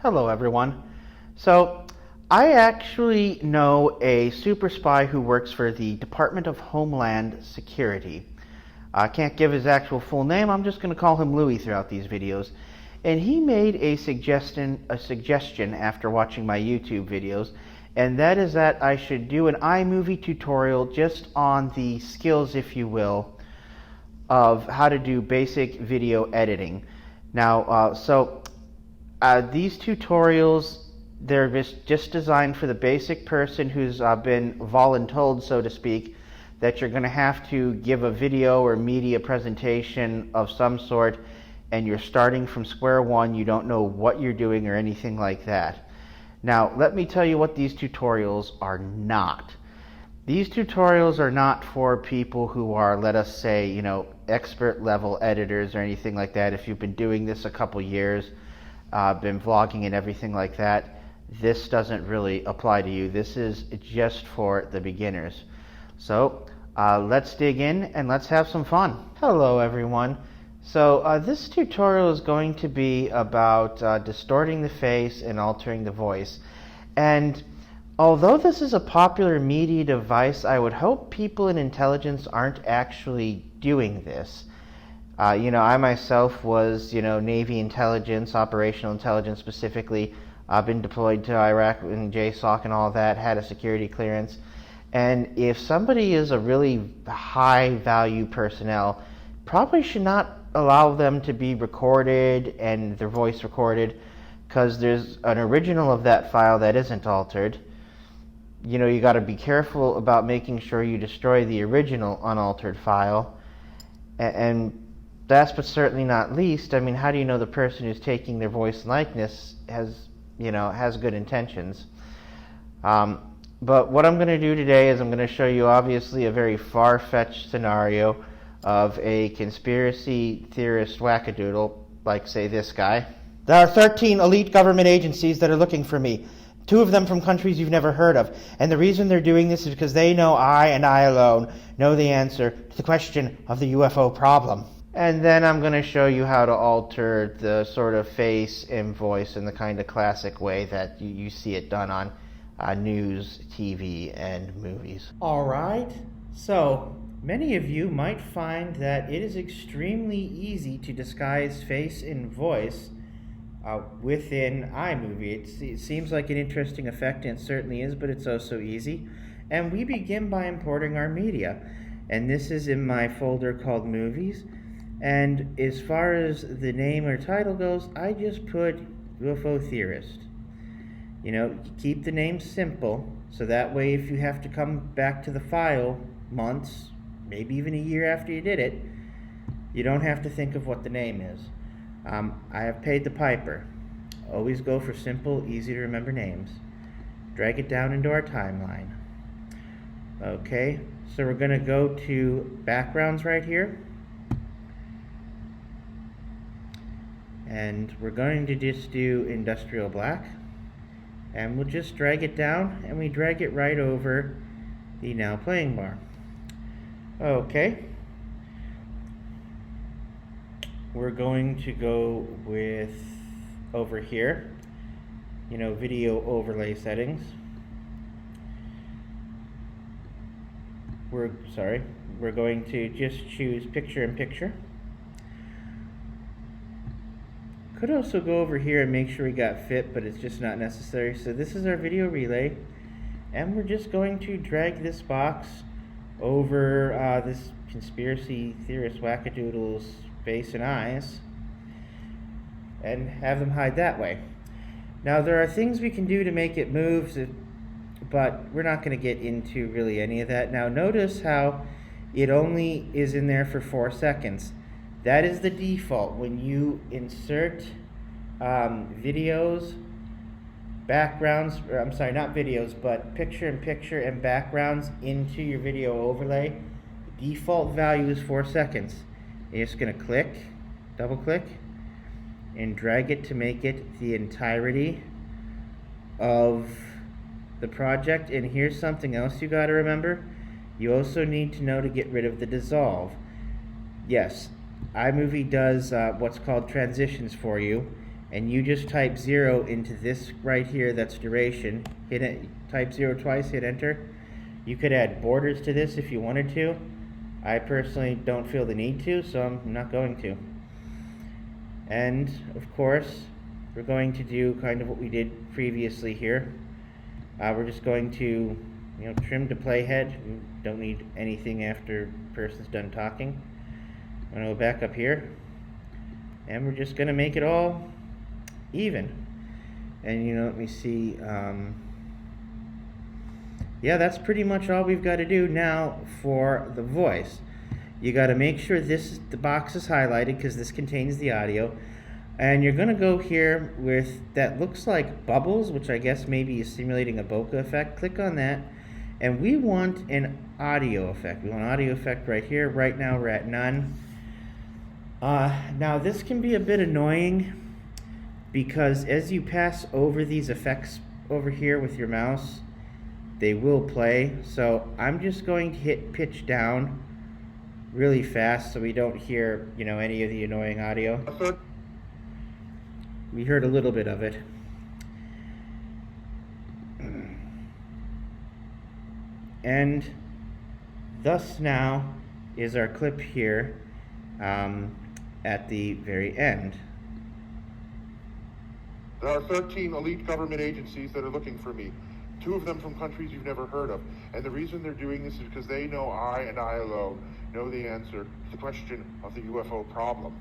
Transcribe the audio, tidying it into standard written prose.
Hello everyone. So I actually know a super spy who works for the Department of Homeland Security. I can't give his actual full name, I'm just going to call him Louis throughout these videos. And he made a suggestion after watching my YouTube videos, and that is that I should do an iMovie tutorial just on the skills, if you will, of how to do basic video editing. Now, these tutorials, they're just designed for the basic person who's been voluntold, so to speak, that you're going to have to give a video or media presentation of some sort, and you're starting from square one, you don't know what you're doing or anything like that. Now, let me tell you what these tutorials are not. These tutorials are not for people who are, let us say, expert level editors or anything like that. If you've been doing this a couple years, been vlogging and everything like that, this doesn't really apply to you. This is just for the beginners. So let's dig in and let's have some fun. Hello everyone. So this tutorial is going to be about distorting the face and altering the voice. And although this is a popular media device, I would hope people in intelligence aren't actually doing this. I myself was, Navy intelligence, operational intelligence specifically. I've been deployed to Iraq in JSOC and all that, had a security clearance. And if somebody is a really high value personnel, probably should not allow them to be recorded and their voice recorded, because there's an original of that file that isn't altered. You got to be careful about making sure you destroy the original unaltered file. And last but certainly not least, how do you know the person who's taking their voice and likeness has good intentions? But what I'm going to do today is I'm going to show you obviously a very far-fetched scenario of a conspiracy theorist wackadoodle, like say this guy. There are 13 elite government agencies that are looking for me. 2 of them from countries you've never heard of. And the reason they're doing this is because they know I and I alone know the answer to the question of the UFO problem. And then I'm going to show you how to alter the sort of face and voice in the kind of classic way that you see it done on news, TV, and movies. Alright, so many of you might find that it is extremely easy to disguise face and voice within iMovie. It seems like an interesting effect, and it certainly is, but it's also easy. And we begin by importing our media. And this is in my folder called Movies. And as far as the name or title goes, I just put UFO Theorist. Keep the name simple, so that way if you have to come back to the file months, maybe even a year after you did it, you don't have to think of what the name is. I have paid the piper. Always go for simple, easy to remember names. Drag it down into our timeline. Okay, so we're going to go to backgrounds right here. And we're going to just do industrial black. And we'll just drag it down, and we drag it right over the now playing bar. Okay. We're going to go with, over here, video overlay settings. We're going to just choose picture in picture. Could also go over here and make sure we got fit, but it's just not necessary. So this is our video relay, and we're just going to drag this box over this conspiracy theorist wackadoodle's face and eyes and have them hide that way. Now there are things we can do to make it move, but we're not going to get into really any of that. Now notice how it only is in there for 4 seconds. That is the default. When you insert videos, backgrounds, not videos, but picture-in-picture and backgrounds into your video overlay, the default value is 4 seconds. You're just going to double click, and drag it to make it the entirety of the project. And here's something else you got to remember. You also need to know to get rid of the dissolve. Yes, iMovie does what's called transitions for you, and you just type 0 into this right here, that's duration, hit it, type 0 twice, hit enter. You could add borders to this if you wanted to. I personally don't feel the need to, so I'm not going to. And of course, we're going to do kind of what we did previously here. We're just going to, trim to playhead. We don't need anything after the person's done talking. I'm going to go back up here, and we're just going to make it all even. And let me see. Yeah, that's pretty much all we've got to do now for the voice. You got to make sure the box is highlighted because this contains the audio. And you're going to go here with that looks like bubbles, which I guess maybe is simulating a bokeh effect. Click on that. And we want an audio effect. We want an audio effect right here. Right now we're at none. Now this can be a bit annoying because as you pass over these effects over here with your mouse, they will play. So I'm just going to hit pitch down really fast so we don't hear, any of the annoying audio. We heard a little bit of it. And thus now is our clip here at the very end. There are 13 elite government agencies that are looking for me. 2 of them from countries you've never heard of. And the reason they're doing this is because they know I and I alone know the answer to the question of the UFO problem.